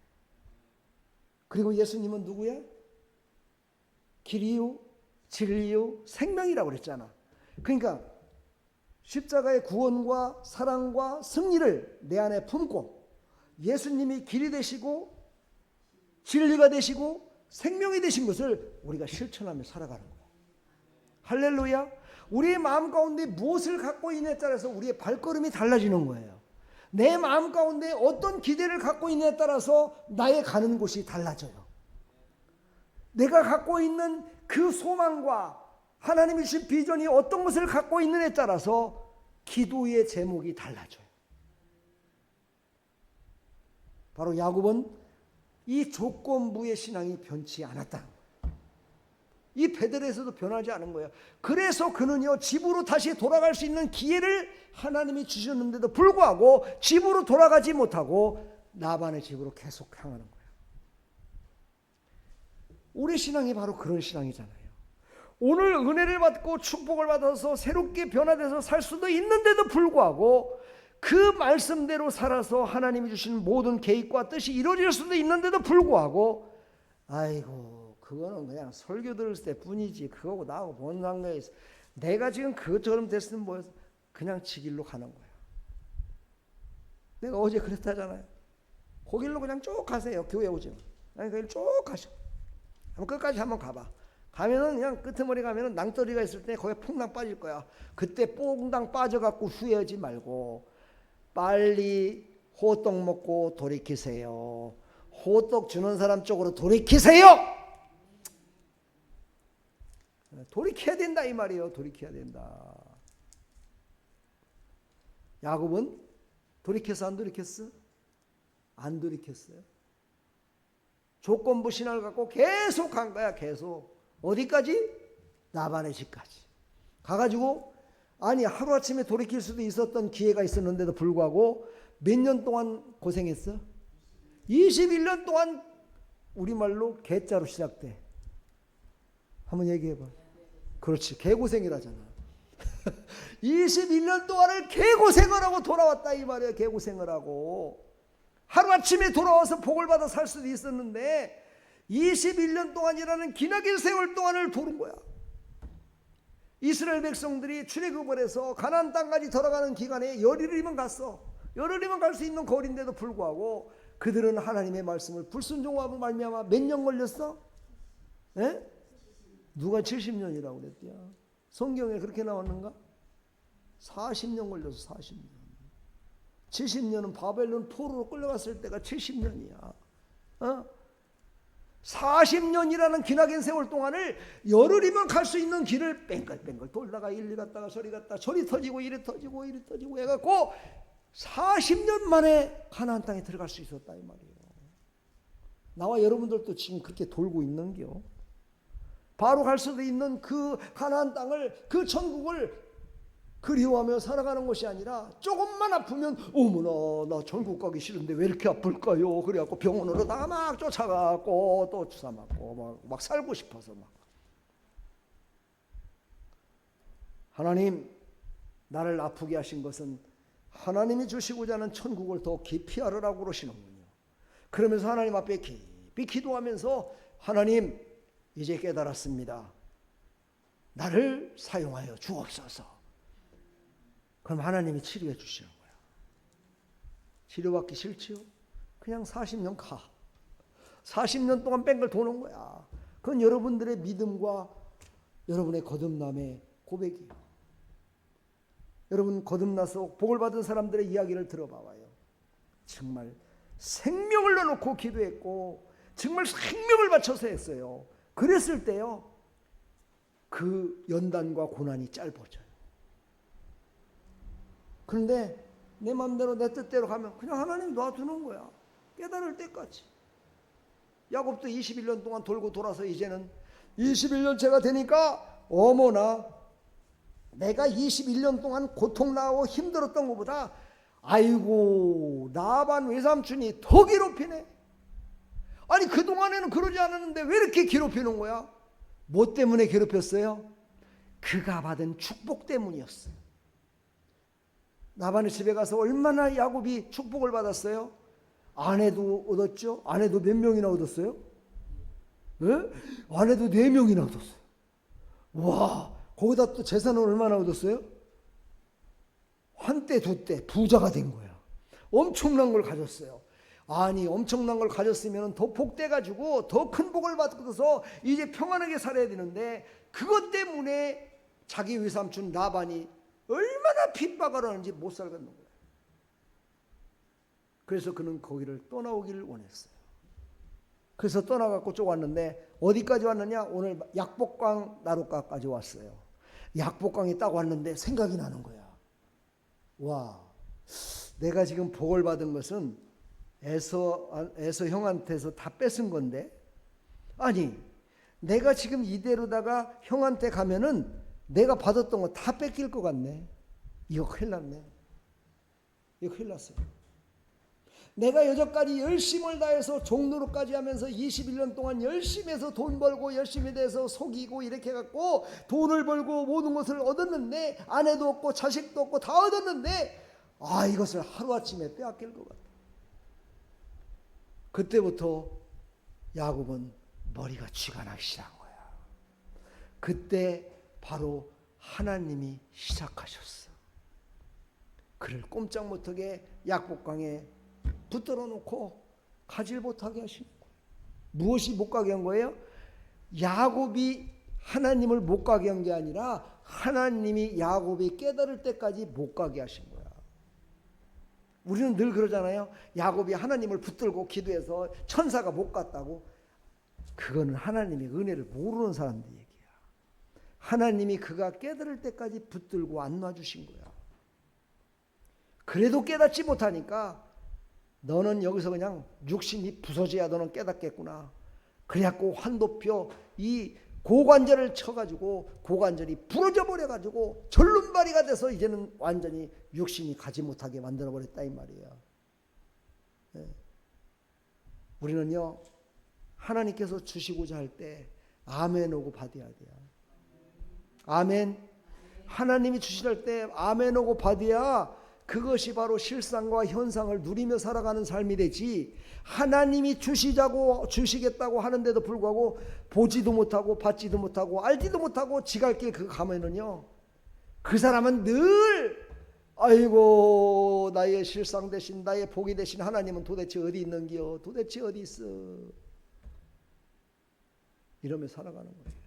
그리고 예수님은 누구야? 길이요, 진리요, 생명이라고 그랬잖아. 그러니까 십자가의 구원과 사랑과 승리를 내 안에 품고 예수님이 길이 되시고 진리가 되시고 생명이 되신 것을 우리가 실천하며 살아가는 거야. 할렐루야. 우리의 마음 가운데 무엇을 갖고 있느냐에 따라서 우리의 발걸음이 달라지는 거예요. 내 마음 가운데 어떤 기대를 갖고 있느냐에 따라서 나의 가는 곳이 달라져요. 내가 갖고 있는 그 소망과 하나님이 주신 비전이 어떤 것을 갖고 있느냐에 따라서 기도의 제목이 달라져요. 바로 야곱은 이 조건부의 신앙이 변치 않았다는 거예요. 이 베델에서도 변하지 않은 거예요. 그래서 그는요 집으로 다시 돌아갈 수 있는 기회를 하나님이 주셨는데도 불구하고 집으로 돌아가지 못하고 라반의 집으로 계속 향하는 거예요. 우리 신앙이 바로 그런 신앙이잖아요. 오늘 은혜를 받고 축복을 받아서 새롭게 변화돼서 살 수도 있는데도 불구하고 그 말씀대로 살아서 하나님이 주신 모든 계획과 뜻이 이루어질 수도 있는데도 불구하고 아이고 그거는 그냥 설교 들을 때 뿐이지 그거하고 나하고 뭔 상관이 있어. 내가 지금 그것처럼 됐으면 뭐였어. 그냥 지 길로 가는 거야. 내가 어제 그랬다잖아요. 거길로 그냥 쭉 가세요. 교회 오지 마. 아니 거길 쭉 가셔. 한번 끝까지 한번 가봐. 가면은 그냥 끄트머리 가면은 낭떠러지가 있을 때 거기에 퐁당 빠질 거야. 그때 퐁당 빠져갖고 후회하지 말고 빨리 호떡 먹고 돌이키세요. 호떡 주는 사람 쪽으로 돌이키세요. 돌이켜야 된다 이 말이에요. 돌이켜야 된다. 야곱은 돌이켰어 안 돌이켰어? 안 돌이켰어요. 조건부 신앙을 갖고 계속 간 거야. 계속. 어디까지? 라반의 집까지 가가지고, 아니 하루아침에 돌이킬 수도 있었던 기회가 있었는데도 불구하고 몇 년 동안 고생했어? 21년 동안. 우리말로 개자로 시작돼. 한번 얘기해봐. 그렇지, 개고생이라잖아. 21년 동안을 개고생을 하고 돌아왔다 이 말이에요. 개고생을 하고 하루아침에 돌아와서 복을 받아 살 수도 있었는데 21년 동안이라는 기나긴 세월 동안을 도는 거야. 이스라엘 백성들이 출애굽을 해서 가나안 땅까지 들어가는 기간에 열흘이면 갔어. 열흘이면 갈 수 있는 거리인데도 불구하고 그들은 하나님의 말씀을 불순종하고 말미암아 몇 년 걸렸어? 에? 누가 70년이라고 그랬대요? 성경에 그렇게 나왔는가? 40년 걸려서 40년. 70년은 바벨론 포로로 끌려갔을 때가 70년이야. 40년이라는 기나긴 세월 동안을 열흘이면 갈 수 있는 길을 뺑글뺑글 돌다가 이리 갔다가 저리 갔다가 저리 터지고 이리 터지고 이리 터지고 해갖고 40년 만에 가나안 땅에 들어갈 수 있었다 이 말이에요. 나와 여러분들도 지금 그렇게 돌고 있는겨. 바로 갈 수도 있는 그 가나안 땅을, 그 천국을 그리워하며 살아가는 것이 아니라 조금만 아프면 어머나 나 천국 가기 싫은데 왜 이렇게 아플까요? 그래갖고 병원으로 다 막 쫓아가고 또 주사 맞고 막 살고 싶어서 막. 하나님, 나를 아프게 하신 것은 하나님이 주시고자 하는 천국을 더 깊이 알으라고 그러시는군요. 그러면서 하나님 앞에 깊이 기도하면서 하나님, 이제 깨달았습니다. 나를 사용하여 주옵소서. 그럼 하나님이 치료해 주시는 거야. 치료받기 싫지요? 그냥 40년 가. 40년 동안 뺑글 도는 거야. 그건 여러분들의 믿음과 여러분의 거듭남의 고백이에요. 여러분 거듭나서 복을 받은 사람들의 이야기를 들어봐봐요. 정말 생명을 넣어놓고 기도했고 정말 생명을 바쳐서 했어요. 그랬을 때요, 그 연단과 고난이 짧아져요. 그런데 내 마음대로 내 뜻대로 가면 그냥 하나님 놔두는 거야. 깨달을 때까지. 야곱도 21년 동안 돌고 돌아서 이제는 21년째가 되니까 어머나 내가 21년 동안 고통나고 힘들었던 것보다 아이고 라반 외삼촌이 더 괴롭히네. 아니 그동안에는 그러지 않았는데 왜 이렇게 괴롭히는 거야? 뭐 때문에 괴롭혔어요? 그가 받은 축복 때문이었어요. 라반의 집에 가서 얼마나 야곱이 축복을 받았어요? 아내도 얻었죠? 아내도 몇 명이나 얻었어요? 네? 아내도 4명이나 얻었어요. 와, 거기다 또 재산은 얼마나 얻었어요? 한때 두때 부자가 된 거야. 엄청난 걸 가졌어요. 아니 엄청난 걸 가졌으면 더 복돼가지고 더 큰 복을 받고서 이제 평안하게 살아야 되는데 그것 때문에 자기 외삼촌 라반이 얼마나 핍박을 하는지 못 살겠는 거야. 그래서 그는 거기를 떠나오기를 원했어요. 그래서 떠나갖고 쭉 왔는데 어디까지 왔느냐? 오늘 약복강 나룻가까지 왔어요. 약복강에 딱 왔는데 생각이 나는 거야. 와, 내가 지금 복을 받은 것은 에서 형한테서 다 뺏은 건데, 아니 내가 지금 이대로다가 형한테 가면은 내가 받았던 거 다 뺏길 것 같네. 이거 큰일 났네. 이거 큰일 났어요. 내가 여태까지 열심을 다해서 종로로까지 하면서 21년 동안 열심히 해서 돈 벌고 열심히 돼서 속이고 이렇게 해갖고 돈을 벌고 모든 것을 얻었는데 아내도 없고 자식도 없고 다 얻었는데 이것을 하루아침에 빼앗길 것 같아. 그때부터 야곱은 머리가 쥐가 나기 시작한 거야. 그때 바로 하나님이 시작하셨어. 그를 꼼짝 못하게 약복강에 붙들어 놓고 가질 못하게 하신 거예요. 무엇이 못 가게 한 거예요? 야곱이 하나님을 못 가게 한 게 아니라 하나님이 야곱이 깨달을 때까지 못 가게 하신 거야. 우리는 늘 그러잖아요. 야곱이 하나님을 붙들고 기도해서 천사가 못 갔다고. 그거는 하나님의 은혜를 모르는 사람들 얘기야. 하나님이 그가 깨달을 때까지 붙들고 안 놔주신 거야. 그래도 깨닫지 못하니까 너는 여기서 그냥 육신이 부서져야 너는 깨닫겠구나. 그래갖고 환도표 이 고관절을 쳐가지고 고관절이 부러져 버려가지고 절름발이가 돼서 이제는 완전히 육신이 가지 못하게 만들어버렸다 이 말이에요. 네. 우리는요 하나님께서 주시고자 할 때 아멘 오고 받아야 돼요. 아멘. 하나님이 주실 때 아멘 오고 받아야 그것이 바로 실상과 현상을 누리며 살아가는 삶이 되지, 하나님이 주시자고 주시겠다고 하는데도 불구하고 보지도 못하고 받지도 못하고 알지도 못하고 지갈 길 그거 가면은요 그 사람은 늘 아이고 나의 실상 대신 나의 복이 대신 하나님은 도대체 어디 있는겨, 도대체 어디 있어, 이러며 살아가는 거예요.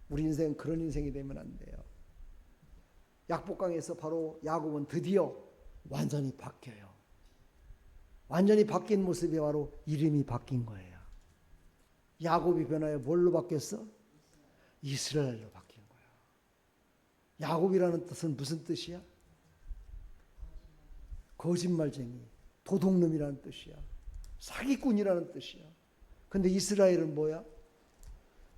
우리 인생 그런 인생이 되면 안 돼요. 약복강에서 바로 야곱은 드디어 완전히 바뀌어요. 완전히 바뀐 모습이 바로 이름이 바뀐 거예요. 야곱이 변하여 뭘로 바뀌었어? 이스라엘로 바뀐 거예요. 야곱이라는 뜻은 무슨 뜻이야? 거짓말쟁이, 도둑놈이라는 뜻이야. 사기꾼이라는 뜻이야. 근데 이스라엘은 뭐야?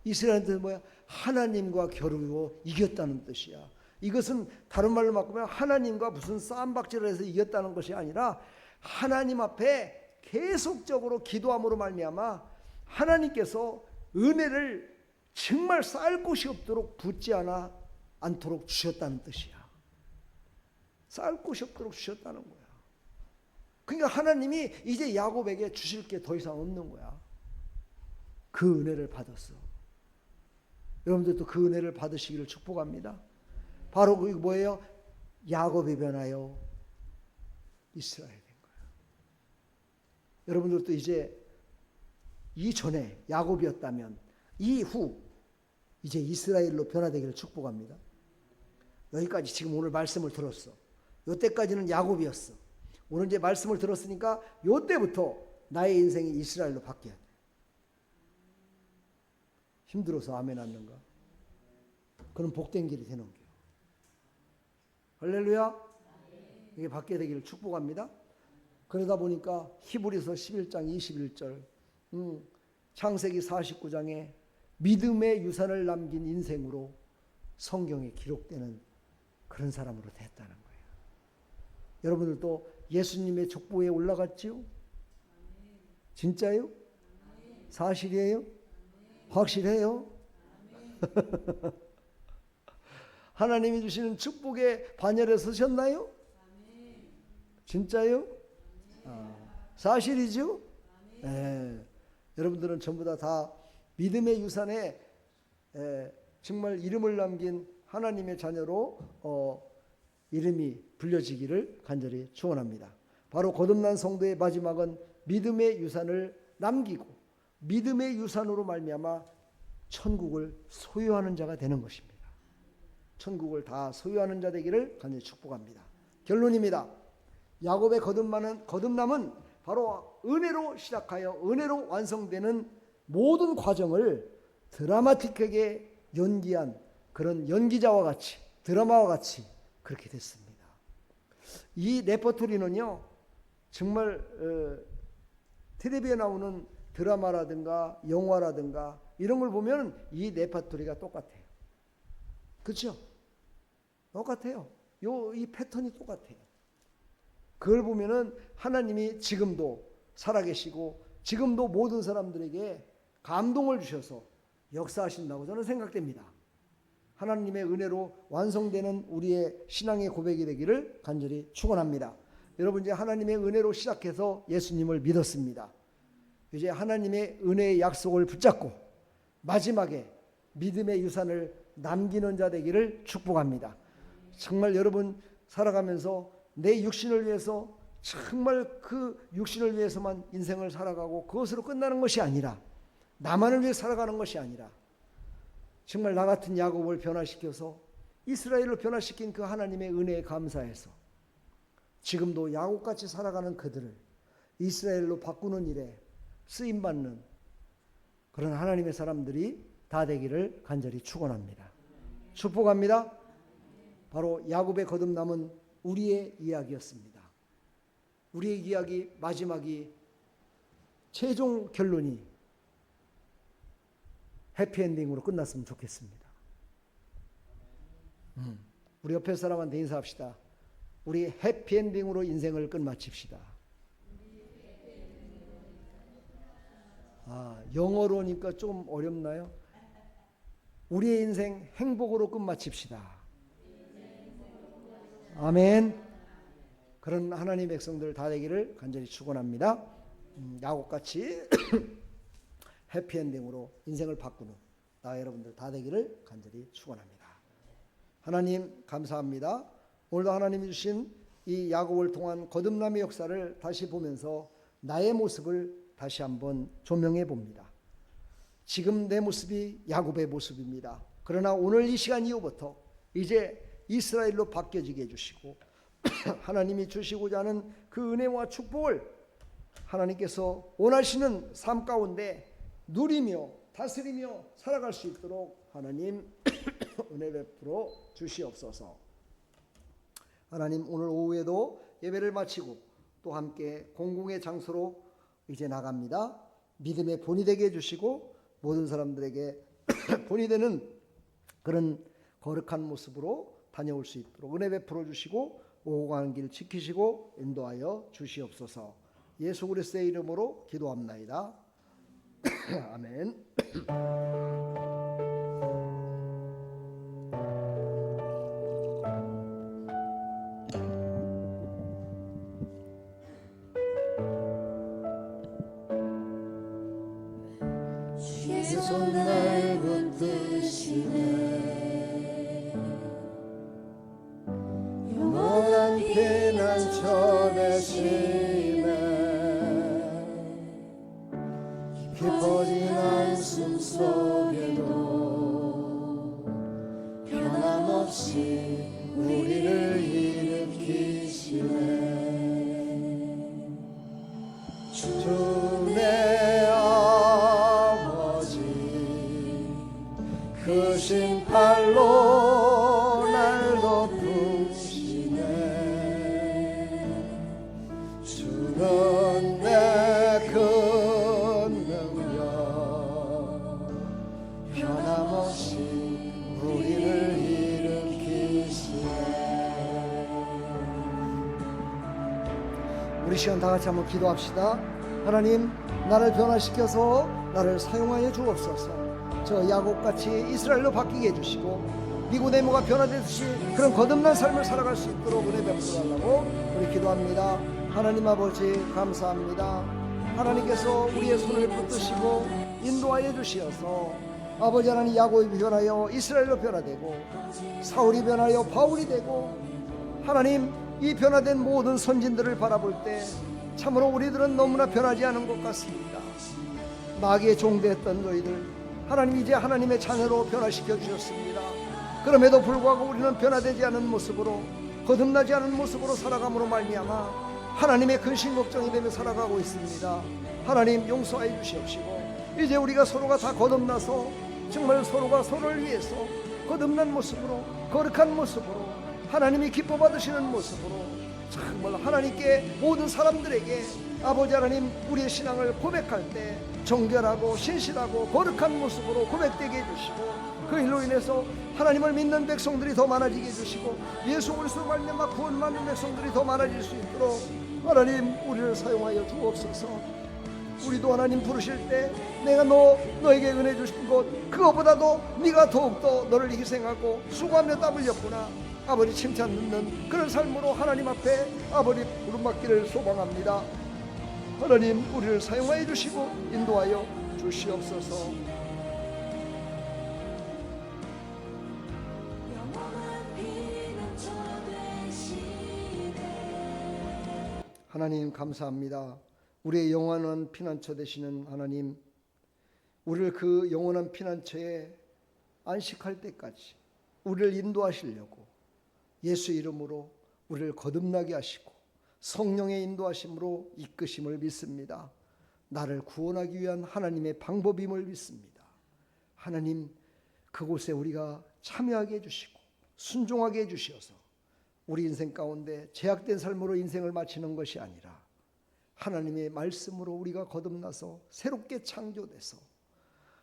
이스라엘은 뜻은 뭐야? 하나님과 겨루고 이겼다는 뜻이야. 이것은 다른 말로 바꾸면 하나님과 무슨 싸움박질을 해서 이겼다는 것이 아니라 하나님 앞에 계속적으로 기도함으로 말미암아 하나님께서 은혜를 정말 쌓을 곳이 없도록 붙지 않도록 주셨다는 뜻이야. 쌓을 곳이 없도록 주셨다는 거야. 그러니까 하나님이 이제 야곱에게 주실 게 더 이상 없는 거야. 그 은혜를 받았어. 여러분들도 그 은혜를 받으시기를 축복합니다. 바로 그게 뭐예요? 야곱이 변하여 이스라엘 된 거예요. 여러분들도 이제 이전에 야곱이었다면 이후 이제 이스라엘로 변화되기를 축복합니다. 여기까지 지금 오늘 말씀을 들었어. 이때까지는 야곱이었어. 오늘 이제 말씀을 들었으니까 이때부터 나의 인생이 이스라엘로 바뀌어야 돼. 힘들어서 아멘 하는가? 그럼 복된 길이 되는 거예요. 할렐루야. 이게 바뀌어야 되기를 축복합니다. 그러다 보니까 히브리서 11장 21절 창세기 49장에 믿음의 유산을 남긴 인생으로 성경에 기록되는 그런 사람으로 됐다는 거예요. 여러분들도 예수님의 족보에 올라갔지요? 진짜요? 사실이에요? 확실해요? 하나님이 주시는 축복의 반열에 서셨나요? 진짜요? 사실이죠? 네. 여러분들은 전부 다 믿음의 유산에 정말 이름을 남긴 하나님의 자녀로 이름이 불려지기를 간절히 축원합니다. 바로 거듭난 성도의 마지막은 믿음의 유산을 남기고 믿음의 유산으로 말미암아 천국을 소유하는 자가 되는 것입니다. 천국을 다 소유하는 자 되기를 간절히 축복합니다. 결론입니다. 야곱의 거듭남은 바로 은혜로 시작하여 은혜로 완성되는 모든 과정을 드라마틱하게 연기한 그런 연기자와 같이 드라마와 같이 그렇게 됐습니다. 이 레퍼토리는요 정말 텔레비에 나오는 드라마라든가 영화라든가 이런 걸 보면 이 레퍼토리가 똑같아요. 그렇죠? 똑같아요. 이 패턴이 똑같아요. 그걸 보면은 하나님이 지금도 살아계시고 지금도 모든 사람들에게 감동을 주셔서 역사하신다고 저는 생각됩니다. 하나님의 은혜로 완성되는 우리의 신앙의 고백이 되기를 간절히 축원합니다. 여러분 이제 하나님의 은혜로 시작해서 예수님을 믿었습니다. 이제 하나님의 은혜의 약속을 붙잡고 마지막에 믿음의 유산을 남기는 자 되기를 축복합니다. 정말 여러분 살아가면서 내 육신을 위해서 정말 그 육신을 위해서만 인생을 살아가고 그것으로 끝나는 것이 아니라 나만을 위해 살아가는 것이 아니라 정말 나 같은 야곱을 변화시켜서 이스라엘을 변화시킨 그 하나님의 은혜에 감사해서 지금도 야곱같이 살아가는 그들을 이스라엘로 바꾸는 일에 쓰임받는 그런 하나님의 사람들이 다 되기를 간절히 축원합니다. 축복합니다. 바로 야곱의 거듭남은 우리의 이야기였습니다. 우리의 이야기 마지막이 최종 결론이 해피엔딩으로 끝났으면 좋겠습니다. 우리 옆에 사람한테 인사합시다. 우리 해피엔딩으로 인생을 끝마칩시다. 영어로니까 좀 어렵나요? 우리의 인생 행복으로 끝마칩시다. 아멘. 그런 하나님의 백성들 다 되기를 간절히 축원합니다. 야곱같이 해피엔딩으로 인생을 바꾸는 나 여러분들 다 되기를 간절히 축원합니다. 하나님 감사합니다. 오늘도 하나님이 주신 이 야곱을 통한 거듭남의 역사를 다시 보면서 나의 모습을 다시 한번 조명해 봅니다. 지금 내 모습이 야곱의 모습입니다. 그러나 오늘 이 시간 이후부터 이제 이스라엘로 바뀌어지게 해주시고 하나님이 주시고자 하는 그 은혜와 축복을 하나님께서 원하시는 삶 가운데 누리며 다스리며 살아갈 수 있도록 하나님 은혜 베풀어 주시옵소서. 하나님 오늘 오후에도 예배를 마치고 또 함께 공공의 장소로 이제 나갑니다. 믿음의 본이 되게 해주시고 모든 사람들에게 본이 되는 그런 거룩한 모습으로 다녀올 수 있도록 은혜 베풀어 주시고 오고 가는 길 지키시고 인도하여 주시옵소서. 예수 그리스도의 이름으로 기도합나이다. 아멘. 주의 손 날 붙드시네 영원한 피난처 되시네 깊어진 한숨 속에도 변함없이 우리를 일으키시네 주 내 아버지 그 신팔로 날 덮으시네 주는 내 큰 능력 변함없이 우리를 일으키시네. 우리 시간 다 같이 한번 기도합시다. 하나님 나를 변화시켜서 나를 사용하여 주옵소서. 저 야곱같이 이스라엘로 바뀌게 해주시고 니고데모가 변화되듯이 그런 거듭난 삶을 살아갈 수 있도록 은혜 베풀어 달라고 우리 기도합니다. 하나님 아버지 감사합니다. 하나님께서 우리의 손을 붙드시고 인도하여 주시어서 아버지 하나님 야곱이 변하여 이스라엘로 변화되고 사울이 변하여 바울이 되고 하나님 이 변화된 모든 선진들을 바라볼 때 참으로 우리들은 너무나 변하지 않은 것 같습니다. 마귀의 종되었던 너희들 하나님 이제 하나님의 자녀로 변화시켜 주셨습니다. 그럼에도 불구하고 우리는 변화되지 않은 모습으로 거듭나지 않은 모습으로 살아감으로 말미암아 하나님의 근심 걱정이 되며 살아가고 있습니다. 하나님 용서하여 주시옵시고 이제 우리가 서로가 다 거듭나서 정말 서로가 서로를 위해서 거듭난 모습으로 거룩한 모습으로 하나님이 기뻐 받으시는 모습으로 정말 하나님께 모든 사람들에게 아버지 하나님 우리의 신앙을 고백할 때 정결하고 신실하고 거룩한 모습으로 고백되게 해주시고 그 일로 인해서 하나님을 믿는 백성들이 더 많아지게 해주시고 예수 그리스도 말미암아 구원받는 백성들이 더 많아질 수 있도록 하나님 우리를 사용하여 주옵소서. 우리도 하나님 부르실 때 내가 너에게 은혜 주신 것 그거보다도 네가 더욱더 너를 희생하고 수고하며 땀 흘렸구나 아버지 칭찬 듣는 그런 삶으로 하나님 앞에 아버지 부름받기를 소망합니다. 하나님 우리를 사용하여 주시고 인도하여 주시옵소서. 하나님 감사합니다. 우리의 영원한 피난처 되시는 하나님, 우리를 그 영원한 피난처에 안식할 때까지 우리를 인도하시려고 예수 이름으로 우리를 거듭나게 하시고 성령의 인도하심으로 이끄심을 믿습니다. 나를 구원하기 위한 하나님의 방법임을 믿습니다. 하나님 그곳에 우리가 참여하게 해주시고 순종하게 해주시어서 우리 인생 가운데 제약된 삶으로 인생을 마치는 것이 아니라 하나님의 말씀으로 우리가 거듭나서 새롭게 창조돼서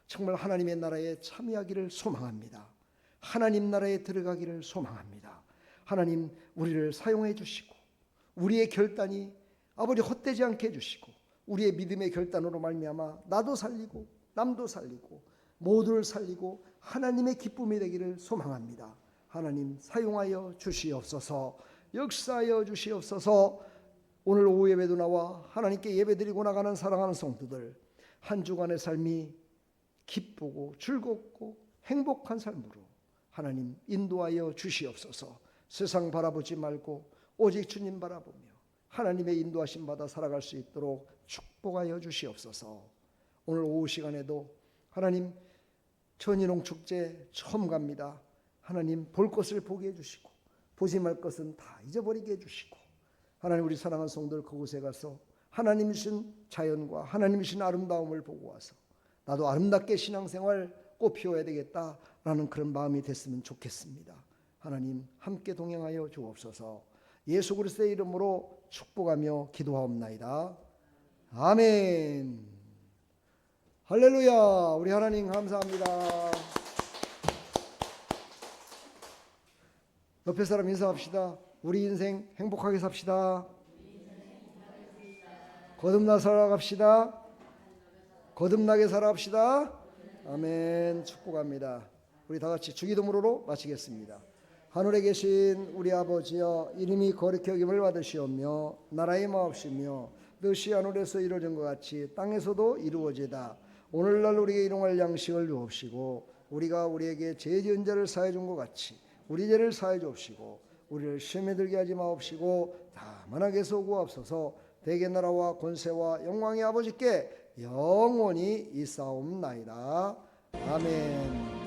정말 하나님의 나라에 참여하기를 소망합니다. 하나님 나라에 들어가기를 소망합니다. 하나님 우리를 사용해 주시고 우리의 결단이 아버지 헛되지 않게 해주시고 우리의 믿음의 결단으로 말미암아 나도 살리고 남도 살리고 모두를 살리고 하나님의 기쁨이 되기를 소망합니다. 하나님 사용하여 주시옵소서. 역사하여 주시옵소서. 오늘 오후 예배도 나와 하나님께 예배드리고 나가는 사랑하는 성도들 한 주간의 삶이 기쁘고 즐겁고 행복한 삶으로 하나님 인도하여 주시옵소서. 세상 바라보지 말고 오직 주님 바라보며 하나님의 인도하심 받아 살아갈 수 있도록 축복하여 주시옵소서. 오늘 오후 시간에도 하나님 천인홍 축제 처음 갑니다. 하나님 볼 것을 보게 해주시고 보지 말 것은 다 잊어버리게 해주시고 하나님 우리 사랑하는 성도들 그곳에 가서 하나님이신 자연과 하나님이신 아름다움을 보고 와서 나도 아름답게 신앙생활 꽃 피워야 되겠다라는 그런 마음이 됐으면 좋겠습니다. 하나님 함께 동행하여 주옵소서. 예수 그리스도의 이름으로 축복하며 기도하옵나이다. 아멘. 할렐루야. 우리 하나님 감사합니다. 옆에 사람 인사합시다. 우리 인생 행복하게 삽시다. 거듭나 살아갑시다. 거듭나게 살아갑시다. 아멘. 축복합니다. 우리 다 같이 주기도문으로 마치겠습니다. 하늘에 계신 우리 아버지여, 이름이 거룩히 여김을 받으시오며 나라의 마옵시며 뜻이 하늘에서 이루어진 것 같이 땅에서도 이루어지다. 오늘날 우리에게 일용할 양식을 주옵시고 우리가 우리에게 죄 지은 자를 사해 준 것 같이 우리 죄를 사해 주옵시고 우리를 시험에 들게 하지 마옵시고 다만 악에서 구하옵소서. 대개 나라와 권세와 영광의 아버지께 영원히 있사옵나이다. 아멘.